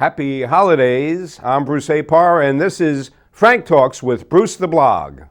Happy holidays. I'm Bruce Apar, and this is Frank Talks with Bruce the Blog.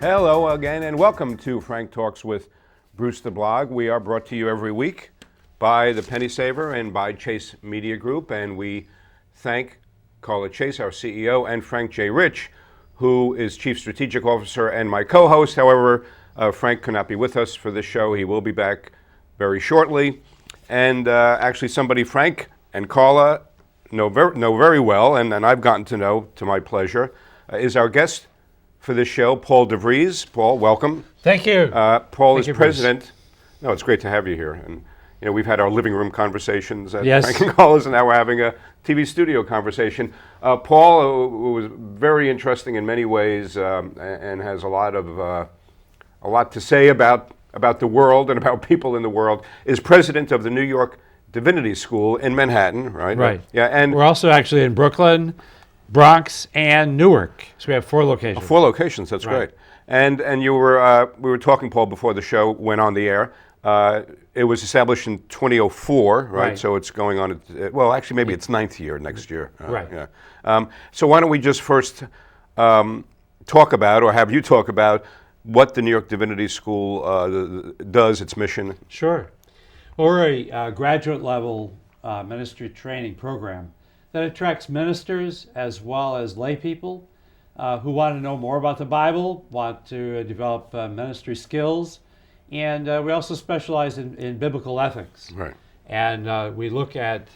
Hello again, and welcome to Frank Talks with Bruce the Blog. We are brought to you every week by the Penny Saver and by Chase Media Group, and we thank Carla Chase, our CEO, and Frank J. Rich, who is Chief Strategic Officer and my co-host. However, Frank could not be with us for this show. He will be back very shortly. And actually somebody Frank and Carla know very well, and I've gotten to know, to my pleasure, is our guest for this show, Paul DeVries. Paul, welcome. Thank you. Paul Thank is president. No, it's great to have you here. And we've had our living room conversations at Frank and Carla's, and now we're having a TV studio conversation. Paul, who was very interesting in many ways, and has a lot to say about the world and about people in the world, is president of the New York Divinity School in Manhattan, right? Right. Yeah, and we're also actually in Brooklyn, Bronx, and Newark. So we have 4 locations. 4 locations, that's right. Great. And you were we were talking, Paul, before the show went on the air. It was established in 2004, right? So it's going on, well, actually maybe it's 9th year next year. Right. Yeah. So why don't we just first talk about, or have you talk about, what the New York Divinity School does, its mission? Sure. Well, we're a graduate level ministry training program that attracts ministers as well as lay people who want to know more about the Bible, want to develop ministry skills, and we also specialize in biblical ethics. Right. And we look at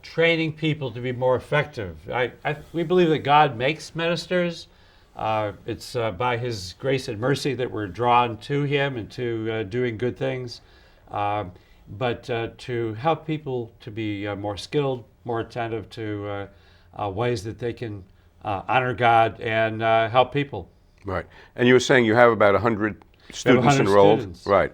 training people to be more effective. We believe that God makes ministers. It's by His grace and mercy that we're drawn to Him and to doing good things. But to help people to be more skilled, more attentive to ways that they can honor God and help people. Right. And you were saying you have about 100 students enrolled. Students. Right.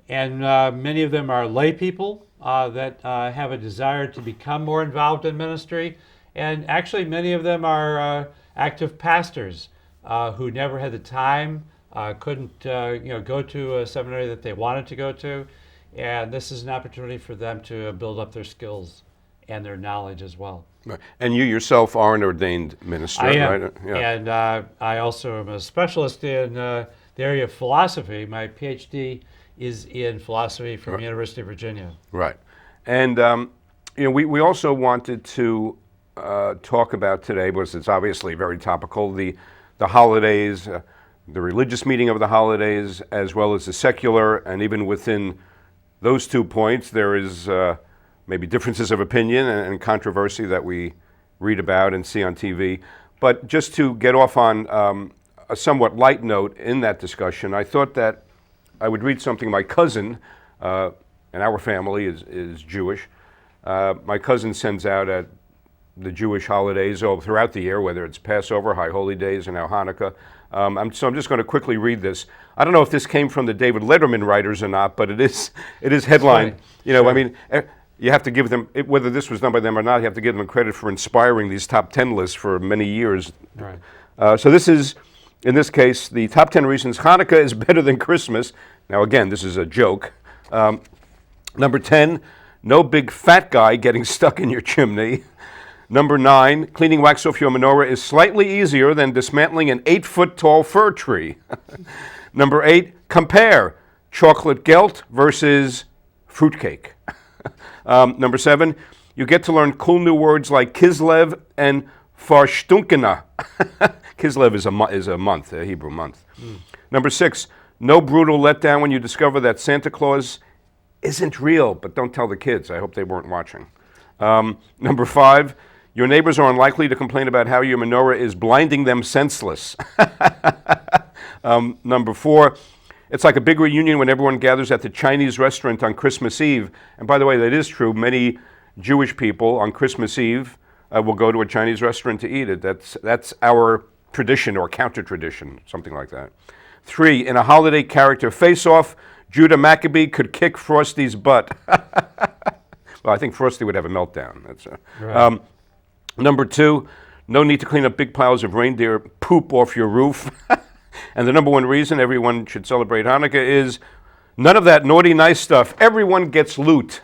And many of them are lay people that have a desire to become more involved in ministry. And actually many of them are active pastors who never had the time, couldn't go to a seminary that they wanted to go to. And this is an opportunity for them to build up their skills and their knowledge as well. Right. And you yourself are an ordained minister, I am. right? Yeah. And I also am a specialist in the area of philosophy. My PhD is in philosophy from the University of Virginia. Right. And we also wanted to talk about today, because it's obviously very topical, the holidays, the religious meaning of the holidays, as well as the secular, and even within those 2 points, there is maybe differences of opinion and controversy that we read about and see on TV. But just to get off on a somewhat light note in that discussion, I thought that I would read something my cousin, and our family is Jewish. My cousin sends out at the Jewish holidays all throughout the year, whether it's Passover, High Holy Days, and now Hanukkah. So I'm just going to quickly read this. I don't know if this came from the David Letterman writers or not, but it is headlined. Sure. I mean, you have to give them, whether this was done by them or not, you have to give them credit for inspiring these top 10 lists for many years. Right. So this is, in this case, the top 10 reasons Hanukkah is better than Christmas. Now again, this is a joke. Number 10, no big fat guy getting stuck in your chimney. Number 9, cleaning wax off your menorah is slightly easier than dismantling an 8-foot-tall fir tree. Number 8, compare chocolate gelt versus fruitcake. Number 7, you get to learn cool new words like Kislev and Farshtunkina. Kislev is a month, a Hebrew month. Number 6, no brutal letdown when you discover that Santa Claus isn't real, but don't tell the kids. I hope they weren't watching. Number 5, your neighbors are unlikely to complain about how your menorah is blinding them senseless. Number 4, it's like a big reunion when everyone gathers at the Chinese restaurant on Christmas Eve. And by the way, that is true. Many Jewish people on Christmas Eve will go to a Chinese restaurant to eat it. That's our tradition or counter-tradition, something like that. 3, in a holiday character face-off, Judah Maccabee could kick Frosty's butt. Well, I think Frosty would have a meltdown. Right. Number 2, no need to clean up big piles of reindeer poop off your roof. And the number 1 reason everyone should celebrate Hanukkah is none of that naughty, nice stuff. Everyone gets loot.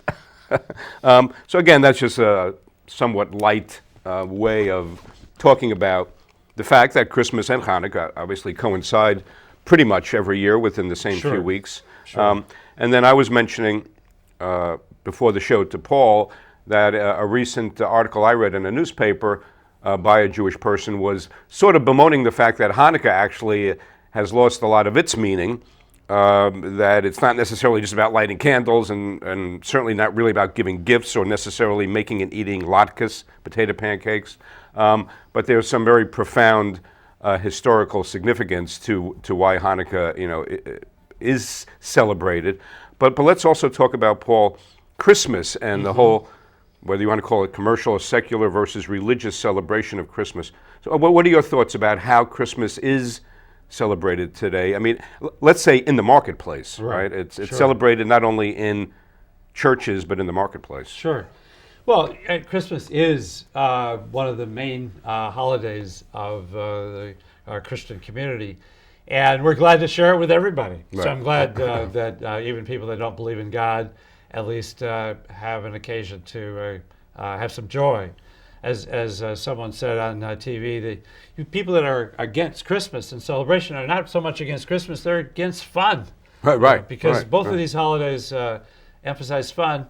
So again, that's just a somewhat light way of talking about the fact that Christmas and Hanukkah obviously coincide pretty much every year within the same few weeks. Sure. And then I was mentioning before the show to Paul that a recent article I read in a newspaper by a Jewish person was sort of bemoaning the fact that Hanukkah actually has lost a lot of its meaning, that it's not necessarily just about lighting candles and certainly not really about giving gifts or necessarily making and eating latkes, potato pancakes, but there's some very profound historical significance to why Hanukkah, is celebrated. But let's also talk about, Paul, Christmas and the whole, whether you want to call it commercial or secular versus religious celebration of Christmas. So what are your thoughts about how Christmas is celebrated today? I mean, let's say in the marketplace, right? It's celebrated not only in churches, but in the marketplace. Sure. Well, Christmas is one of the main holidays of the Christian community, and we're glad to share it with everybody. Right. So I'm glad that even people that don't believe in God at least have an occasion to have some joy. As someone said on TV, the people that are against Christmas and celebration are not so much against Christmas, they're against fun. Right. Because both of these holidays emphasize fun.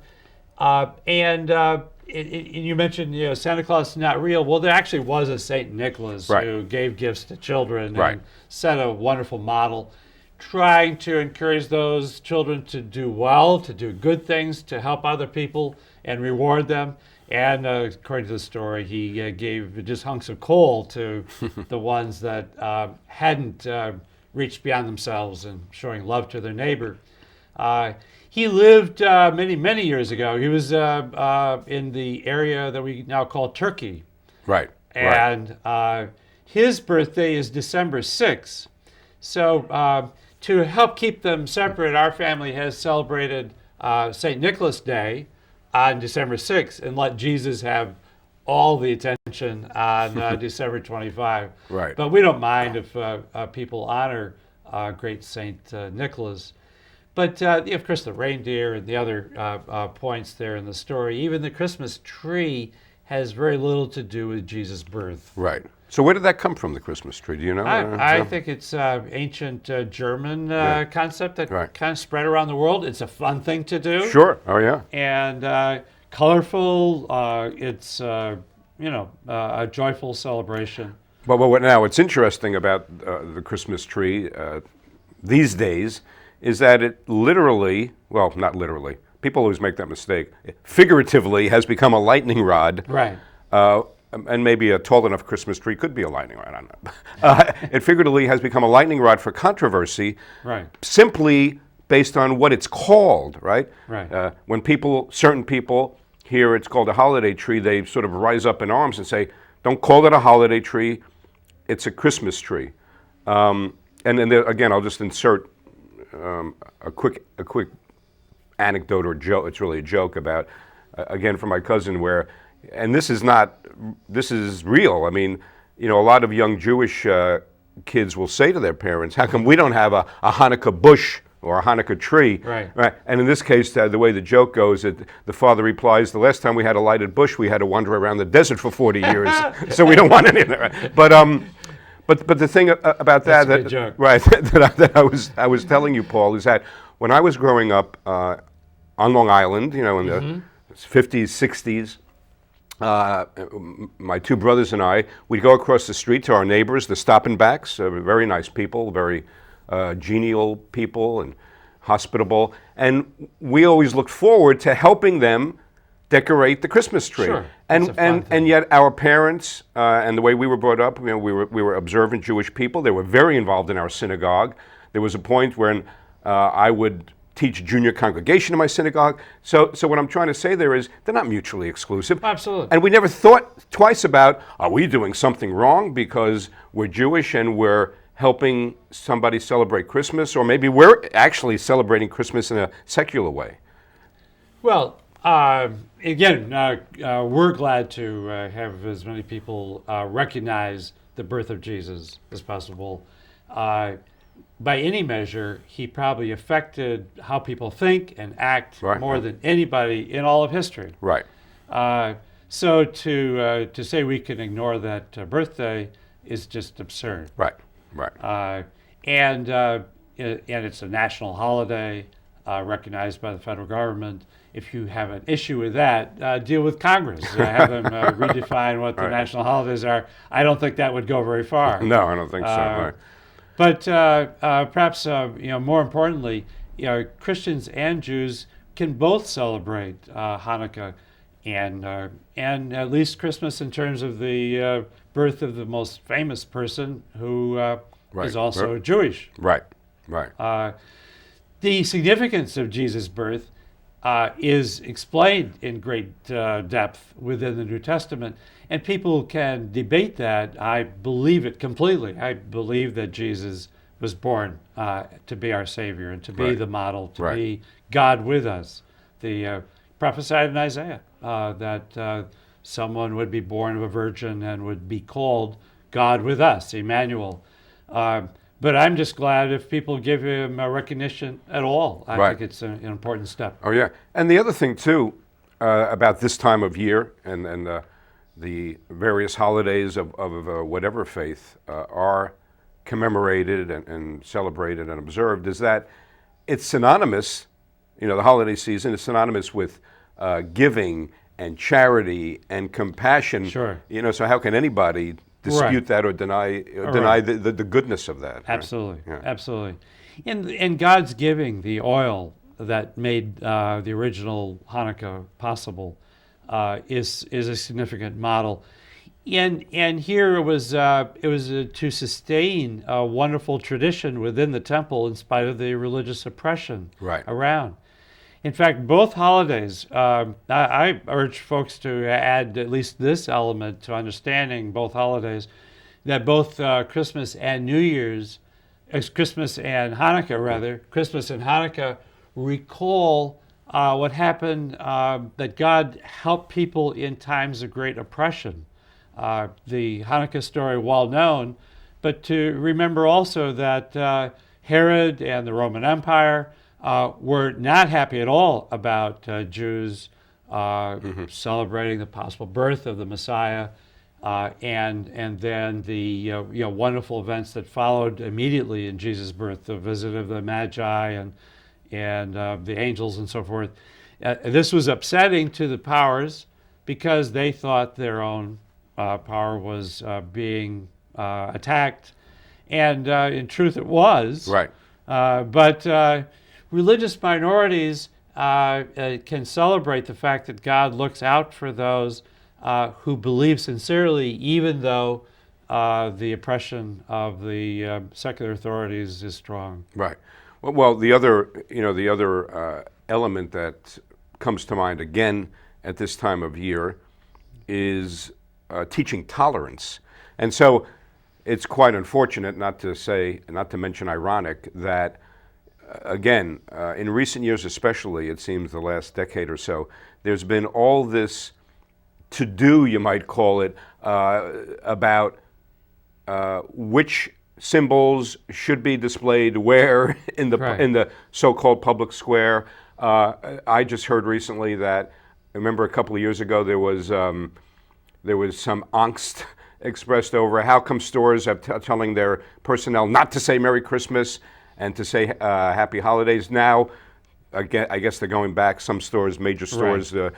And you mentioned, Santa Claus is not real. Well, there actually was a Saint Nicholas who gave gifts to children and set a wonderful model, trying to encourage those children to do well, to do good things, to help other people and reward them. And according to the story, he gave just hunks of coal to the ones that hadn't reached beyond themselves and showing love to their neighbor. He lived many, many years ago. He was in the area that we now call Turkey. Right. And his birthday is December 6th. So to help keep them separate, our family has celebrated St. Nicholas Day on December 6th and let Jesus have all the attention on December 25. Right. But we don't mind if people honor great St. Nicholas. But of course, the reindeer and the other points there in the story, even the Christmas tree has very little to do with Jesus' birth. Right. So where did that come from, the Christmas tree? Do you know? I think it's ancient German concept that kind of spread around the world. It's a fun thing to do. Sure. Oh, yeah. And colorful. It's a joyful celebration. Well, now what's interesting about the Christmas tree these days is that it literally, well, not literally, people always make that mistake, figuratively has become a lightning rod. Right. And maybe a tall enough Christmas tree could be a lightning rod, I don't know. It figuratively has become a lightning rod for controversy, simply based on what it's called, right? When certain people hear it's called a holiday tree, they sort of rise up in arms and say, don't call it a holiday tree, it's a Christmas tree. And then again, I'll just insert a quick anecdote or joke. It's really a joke about, again, from my cousin, where, and this is real. I mean, a lot of young Jewish kids will say to their parents, how come we don't have a Hanukkah bush or a Hanukkah tree? Right. And in this case, the way the joke goes, the father replies, the last time we had a lighted bush, we had to wander around the desert for 40 years, so we don't want any of that. But the thing about that, that I was telling you, Paul, is that when I was growing up on Long Island, in the 50s, 60s, my two brothers and I, we'd go across the street to our neighbors, the Stop and Backs, very nice people, very genial people and hospitable, and we always looked forward to helping them decorate the Christmas tree. Sure. And That's a fun thing. and yet our parents and the way we were brought up, we were observant Jewish people. They were very involved in our synagogue. There was a point when I would teach junior congregation in my synagogue. So what I'm trying to say there is they're not mutually exclusive. Absolutely. And we never thought twice about, are we doing something wrong because we're Jewish and we're helping somebody celebrate Christmas, or maybe we're actually celebrating Christmas in a secular way. Well, again, we're glad to have as many people recognize the birth of Jesus as possible. By any measure, he probably affected how people think and act more than anybody in all of history. Right. So to say we can ignore that birthday is just absurd. Right. Right. And it's a national holiday recognized by the federal government. If you have an issue with that, deal with Congress. Have them redefine what the national holidays are. I don't think that would go very far. No, I don't think so. Right. But perhaps more importantly, Christians and Jews can both celebrate Hanukkah and at least Christmas in terms of the birth of the most famous person who is also Jewish. Right. Right. The significance of Jesus' birth is explained in great depth within the New Testament, and people can debate that. I believe it completely. I believe that Jesus was born to be our Savior and to be the model, to be God with us. The prophesied in Isaiah that someone would be born of a virgin and would be called God with us, Emmanuel. But I'm just glad if people give him a recognition at all. I think it's an important step. Oh, yeah. And the other thing, too, about this time of year and the various holidays of whatever faith are commemorated and celebrated and observed is that it's synonymous, the holiday season is synonymous with giving and charity and compassion. Sure. So how can anybody dispute that or deny the goodness of that? Absolutely, absolutely. And God's giving the oil that made the original Hanukkah possible is a significant model. And here it was to sustain a wonderful tradition within the temple in spite of the religious oppression around. In fact, both holidays, I urge folks to add at least this element to understanding both holidays, that both Christmas and Christmas and Hanukkah recall what happened, that God helped people in times of great oppression. The Hanukkah story, well known, but to remember also that Herod and the Roman Empire were not happy at all about Jews celebrating the possible birth of the Messiah, and then the wonderful events that followed immediately in Jesus' birth, the visit of the Magi and the angels and so forth. This was upsetting to the powers because they thought their own power was being attacked, and in truth it was. Right. But religious minorities can celebrate the fact that God looks out for those who believe sincerely, even though the oppression of the secular authorities is strong. Right. Well, the other element that comes to mind again at this time of year is teaching tolerance, and so it's quite unfortunate, not to mention ironic, that again, in recent years especially, it seems the last decade or so, there's been all this to-do, you might call it, about which symbols should be displayed where in the so-called public square. I just heard recently that, I remember a couple of years ago, there was some angst expressed over how come stores are telling their personnel not to say Merry Christmas and to say Happy Holidays. Now, I guess they're going back, some stores, major stores, to,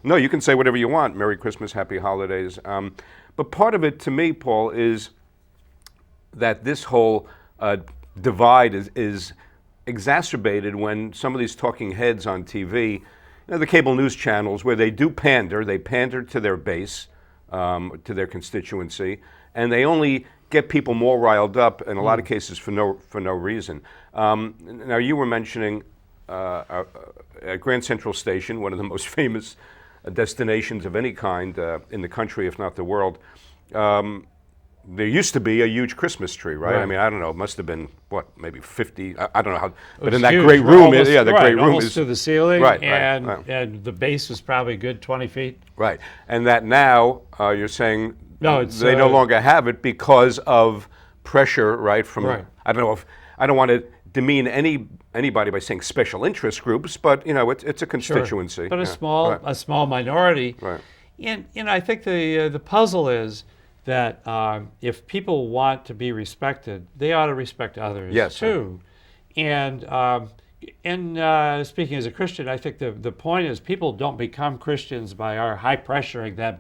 no, you can say whatever you want, Merry Christmas, Happy Holidays. But part of it, to me, Paul, is that this whole divide is exacerbated when some of these talking heads on TV, the cable news channels where they do pander. They pander to their base, to their constituency, and they only get people more riled up in a lot of cases for no reason. Now you were mentioning at Grand Central Station, one of the most famous destinations of any kind in the country, if not the world. There used to be a huge Christmas tree, right? I mean, I don't know. It must have been maybe 50. I don't know how. But in that huge. great room, Almost, the great room almost is to the ceiling, right, and the base was probably a good 20 feet. Right, and that now you're saying No, it's they no longer have it because of pressure, right? From I don't know if I don't want to demean anybody by saying special interest groups, but it's a constituency. Sure. But a small minority. Right. And I think the puzzle is that if people want to be respected, they ought to respect others too. And speaking as a Christian, I think the point is people don't become Christians by our high pressuring them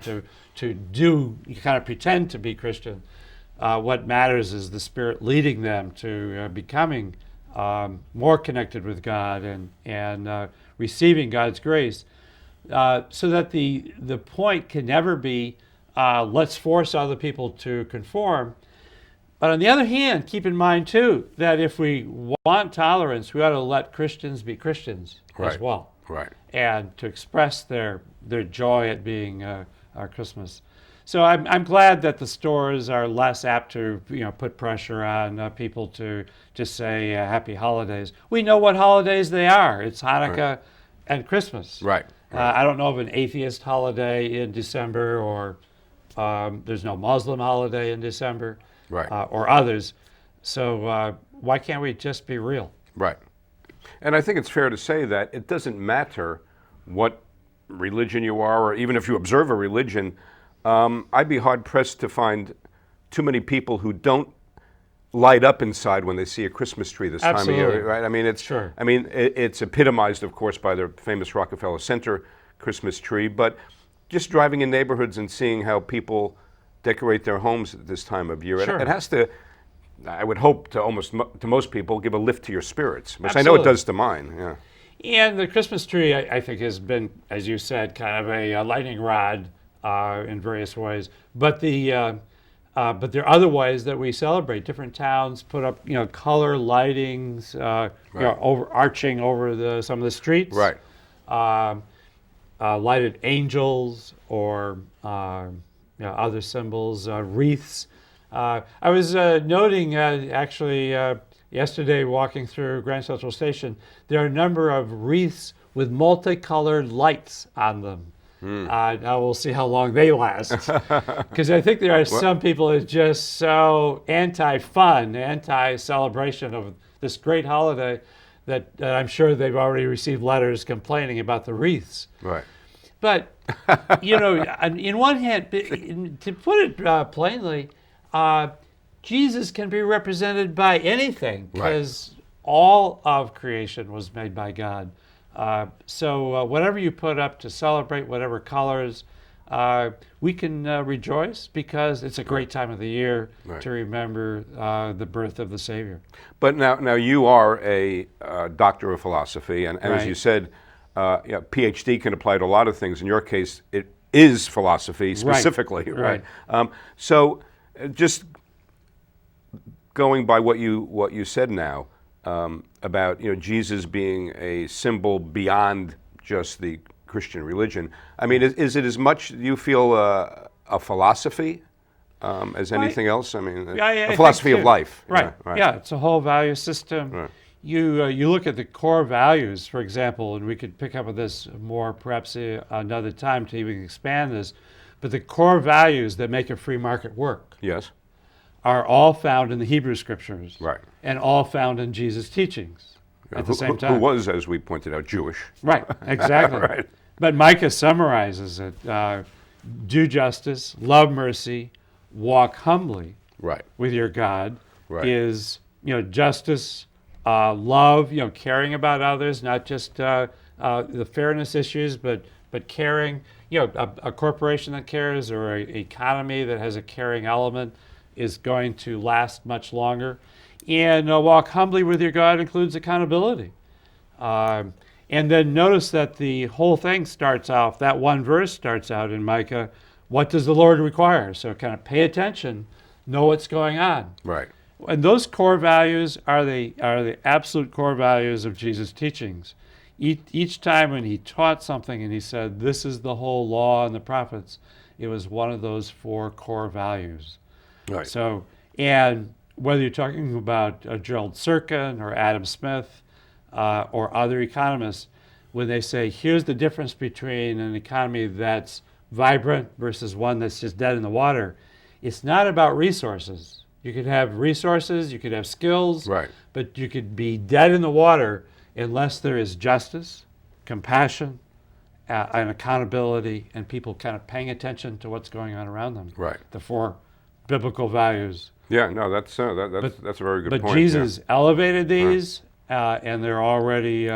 to do kind of pretend to be Christian. What matters is the Spirit leading them to becoming more connected with God and receiving God's grace, so that the point can never be let's force other people to conform. But on the other hand, keep in mind too that if we want tolerance, we ought to let Christians be Christians as well, and to express their joy at being Christmas. So I'm glad that the stores are less apt to put pressure on people to just say Happy Holidays. We know what holidays they are. It's Hanukkah and Christmas. Right. I don't know of an atheist holiday in December, or there's no Muslim holiday in December, or others. So why can't we just be real? Right. And I think it's fair to say that it doesn't matter what religion you are, or even if you observe a religion. I'd be hard-pressed to find too many people who don't light up inside when they see a Christmas tree this time of year, right? I mean, it's epitomized, of course, by the famous Rockefeller Center Christmas tree, but just driving in neighborhoods and seeing how people decorate their homes at this time of year, it has to, I would hope, to most people, give a lift to your spirits, which I know it does to mine, yeah. And the Christmas tree, I think, has been, as you said, kind of a lightning rod in various ways, but there are other ways that we celebrate. Different towns put up, color lightings, overarching over some of the streets. Right. Lighted angels or other symbols, wreaths. I was noting actually yesterday, walking through Grand Central Station, there are a number of wreaths with multicolored lights on them. Now we'll see how long they last, because I think there are some people that are just so anti-fun, anti-celebration of this great holiday that I'm sure they've already received letters complaining about the wreaths. Right. But, in one hand, to put it plainly, Jesus can be represented by anything, because all of creation was made by God. So whatever you put up to celebrate, whatever colors, we can rejoice, because it's a great time of the year to remember the birth of the Savior. But now you are a doctor of philosophy, and as you said, PhD can apply to a lot of things. In your case, it is philosophy specifically, right? So just going by what you said now, about Jesus being a symbol beyond just the Christian religion. I mean, is it as much, do you feel, a philosophy as anything else? I mean, a philosophy of life. Right. Yeah, it's a whole value system. Right. You look at the core values, for example, and we could pick up on this more perhaps another time to even expand this, but the core values that make a free market work. Yes. Are all found in the Hebrew Scriptures, and all found in Jesus' teachings at the same time. Who was, as we pointed out, Jewish. Right, exactly. But Micah summarizes it. Do justice, love mercy, walk humbly with your God. Is, justice, love, caring about others, not just the fairness issues, but caring, a corporation that cares, or an economy that has a caring element is going to last much longer. And walk humbly with your God includes accountability. And then notice that the whole thing starts off, that one verse starts out in Micah, what does the Lord require? So kind of pay attention, know what's going on. Right. And those core values are the absolute core values of Jesus' teachings. Each time when he taught something and he said, this is the whole law and the prophets, it was one of those 4 core values. Right. So, and whether you're talking about Gerald Sirkin or Adam Smith or other economists, when they say, here's the difference between an economy that's vibrant versus one that's just dead in the water, it's not about resources. You could have resources, you could have skills, Right. but you could be dead in the water unless there is justice, compassion, and accountability, and people kind of paying attention to what's going on around them. Right. The 4 biblical values. Yeah, no, that's a very good point. But Jesus elevated these, and they're already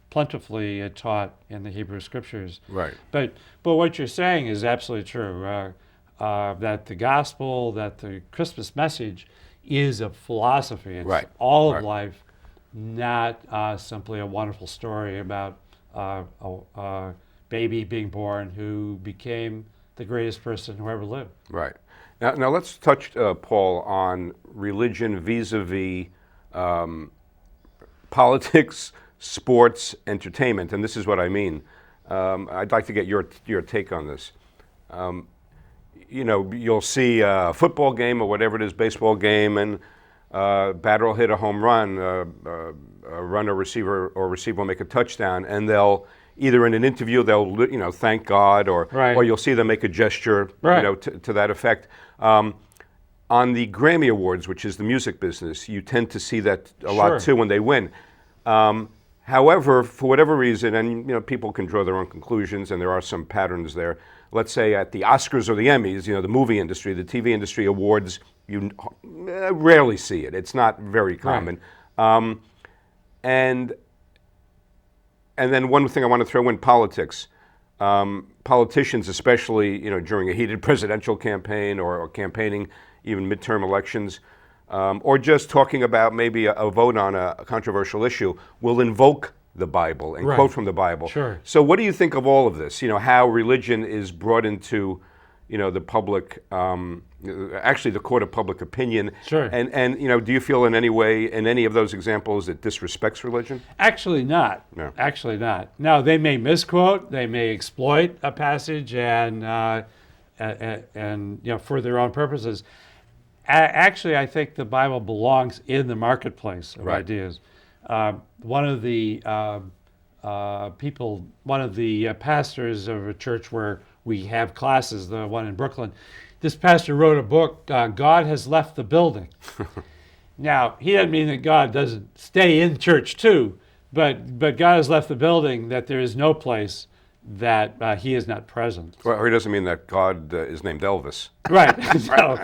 plentifully taught in the Hebrew Scriptures. Right. But what you're saying is absolutely true. That the gospel, that the Christmas message, is a philosophy. It's Right. all of Right. life, not simply a wonderful story about a baby being born who became the greatest person who ever lived. Right. Now let's touch, Paul, on religion vis-a-vis politics, sports, entertainment, and this is what I mean. I'd like to get your take on this. You'll see a football game or whatever it is, baseball game, and batter will hit a home run, a runner, receiver, or receiver will make a touchdown, and they'll either in an interview they'll thank God, or you'll see them make a gesture, to that effect. On the Grammy Awards, which is the music business, you tend to see that a lot too when they win. However, for whatever reason, and people can draw their own conclusions, and there are some patterns there. Let's say at the Oscars or the Emmys, the movie industry, the TV industry awards, you rarely see it. It's not very common. Right. And then one thing I want to throw in, politics. Politicians, especially during a heated presidential campaign or campaigning, even midterm elections, or just talking about maybe a vote on a controversial issue, will invoke the Bible and quote from the Bible. Sure. So what do you think of all of this? How religion is brought into, the public, actually the court of public opinion. Sure. And do you feel in any way, in any of those examples, it disrespects religion? Actually not. No. Actually not. Now, they may misquote, they may exploit a passage and for their own purposes. Actually, I think the Bible belongs in the marketplace of ideas. One of the pastors of a church where we have classes, the one in Brooklyn, this pastor wrote a book, God Has Left the Building. Now, he doesn't mean that God doesn't stay in church too, but God has left the building, that there is no place that he is not present. Well, he doesn't mean that God is named Elvis. Right. No.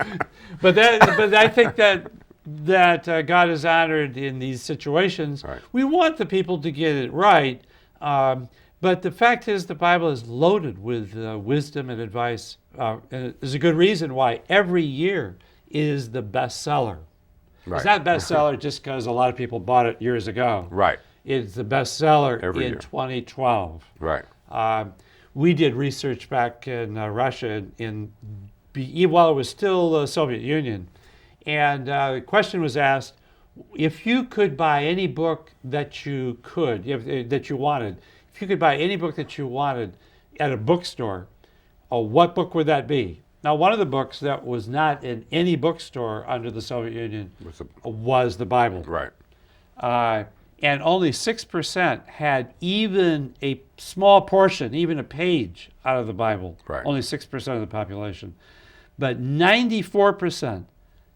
But I think that God is honored in these situations. Right. We want the people to get it right, but the fact is the Bible is loaded with wisdom and advice. And there's a good reason why every year it is the bestseller. Right. It's not bestseller just because a lot of people bought it years ago. Right. It's the bestseller Every in year. 2012. Right. We did research back in Russia while it was still the Soviet Union. And the question was asked, if you could buy any book that you could, that you wanted, if you could buy any book that you wanted at a bookstore, what book would that be? Now, one of the books that was not in any bookstore under the Soviet Union was the Bible. Right. And only 6% had even a small portion, even a page out of the Bible. Right. Only 6% of the population. But 94%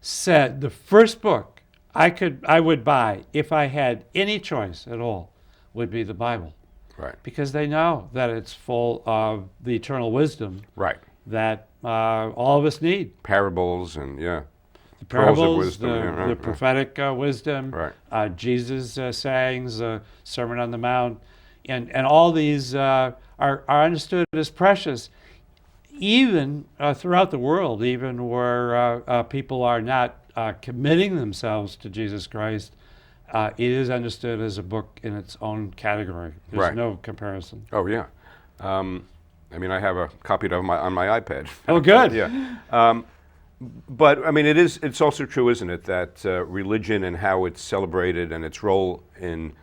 said the first book I would buy if I had any choice at all would be the Bible. Right. Because they know that it's full of the eternal wisdom Right. that all of us need. Parables and The pearls of parables, wisdom, the prophetic wisdom, Right. Jesus' sayings, Sermon on the Mount, and all these are understood as precious, even throughout the world, even where people are not committing themselves to Jesus Christ. it is understood as a book in its own category. There's Right. no comparison. Oh yeah. I mean, I have a copy of it on my iPad. Oh, good. Yeah. But I mean, it's also true, isn't it, that religion and how it's celebrated and its role in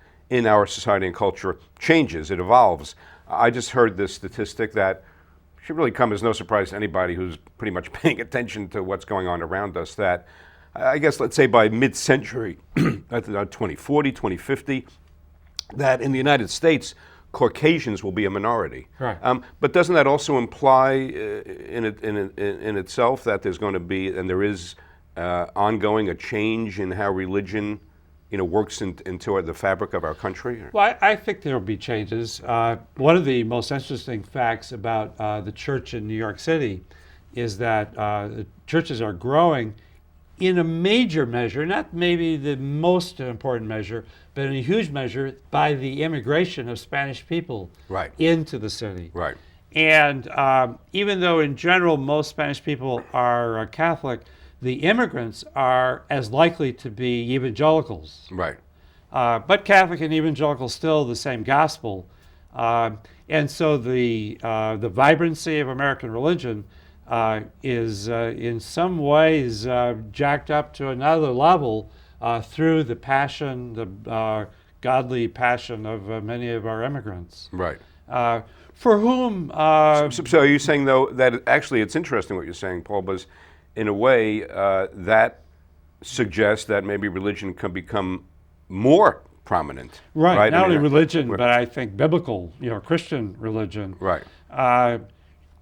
our society and culture changes, it evolves. I just heard this statistic that should really come as no surprise to anybody who's pretty much paying attention to what's going on around us, that I guess, let's say by mid-century, 2040, 2050, that in the United States, Caucasians will be a minority. Right. But doesn't that also imply in itself that there's going to be, and there is ongoing, a change in how religion, works into the fabric of our country? Well, I think there will be changes. One of the most interesting facts about the church in New York City is that the churches are growing in a major measure, not maybe the most important measure, but in a huge measure by the immigration of Spanish people Right. into the city. Right. And even though in general most Spanish people are Catholic, the immigrants are as likely to be evangelicals. Right. But Catholic and evangelical still the same gospel. And so the vibrancy of American religion is in some ways jacked up to another level through the passion, the godly passion of many of our immigrants. Right. For whom... So are you saying, though, that actually it's interesting what you're saying, Paul, because in a way that suggests that maybe religion can become more prominent. Right. Not I mean, only religion, but I think biblical, Christian religion. Right.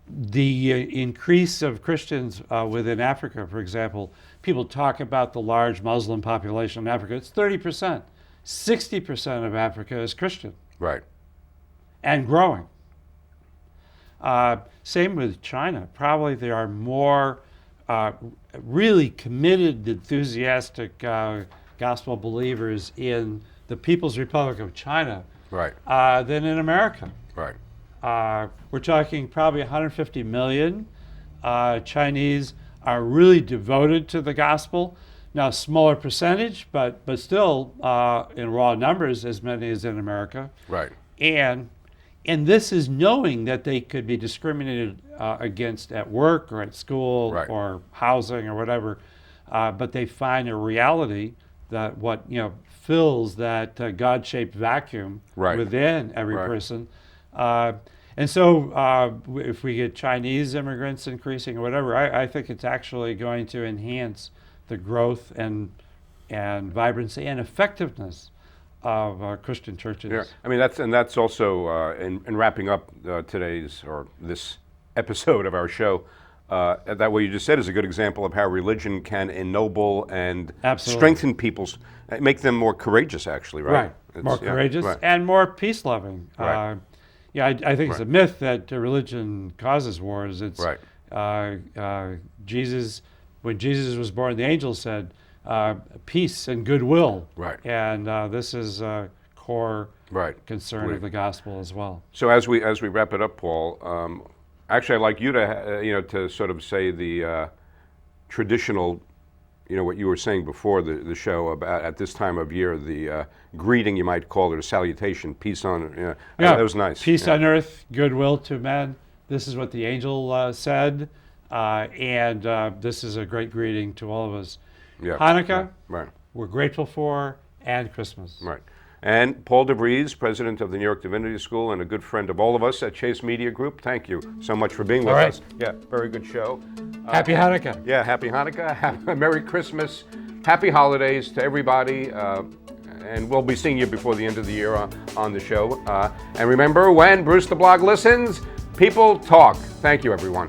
The increase of Christians within Africa, for example, people talk about the large Muslim population in Africa. It's 30%. 60% of Africa is Christian. Right. And growing. Same with China. Probably there are more really committed, enthusiastic gospel believers in the People's Republic of China Right. Than in America. Right. We're talking probably 150 million Chinese are really devoted to the gospel. Now, smaller percentage, but still in raw numbers, as many as in America. Right. And this is knowing that they could be discriminated against at work or at school Right. or housing or whatever, but they find a reality that what fills that God-shaped vacuum Right. within every Right. person. And so if we get Chinese immigrants increasing or whatever, I think it's actually going to enhance the growth and vibrancy and effectiveness of Christian churches. Yeah. I mean, that's also in wrapping up today's or this episode of our show. That what you just said is a good example of how religion can ennoble and Absolutely. strengthen people's, make them more courageous. Actually, right? More courageous right. and more peace-loving. Right. I think it's a myth that religion causes wars. It's Right. Jesus. When Jesus was born, the angel said, "Peace and goodwill." Right. And this is a core Right. concern of the gospel as well. So as we wrap it up, Paul, actually, I'd like you to to sort of say the traditional, what you were saying before the show about at this time of year, the greeting, you might call it, a salutation, peace on. That was nice. Peace on earth, goodwill to men. This is what the angel said, and this is a great greeting to all of us. Yeah. Hanukkah, Right. we're grateful for, and Christmas. Right. And Paul DeVries, president of the New York Divinity School and a good friend of all of us at Chase Media Group, thank you so much for being with All right. us. Yeah, very good show. Happy Hanukkah. Yeah, happy Hanukkah, Merry Christmas, happy holidays to everybody, and we'll be seeing you before the end of the year on the show. And remember, when Bruce the Blog listens, people talk. Thank you, everyone.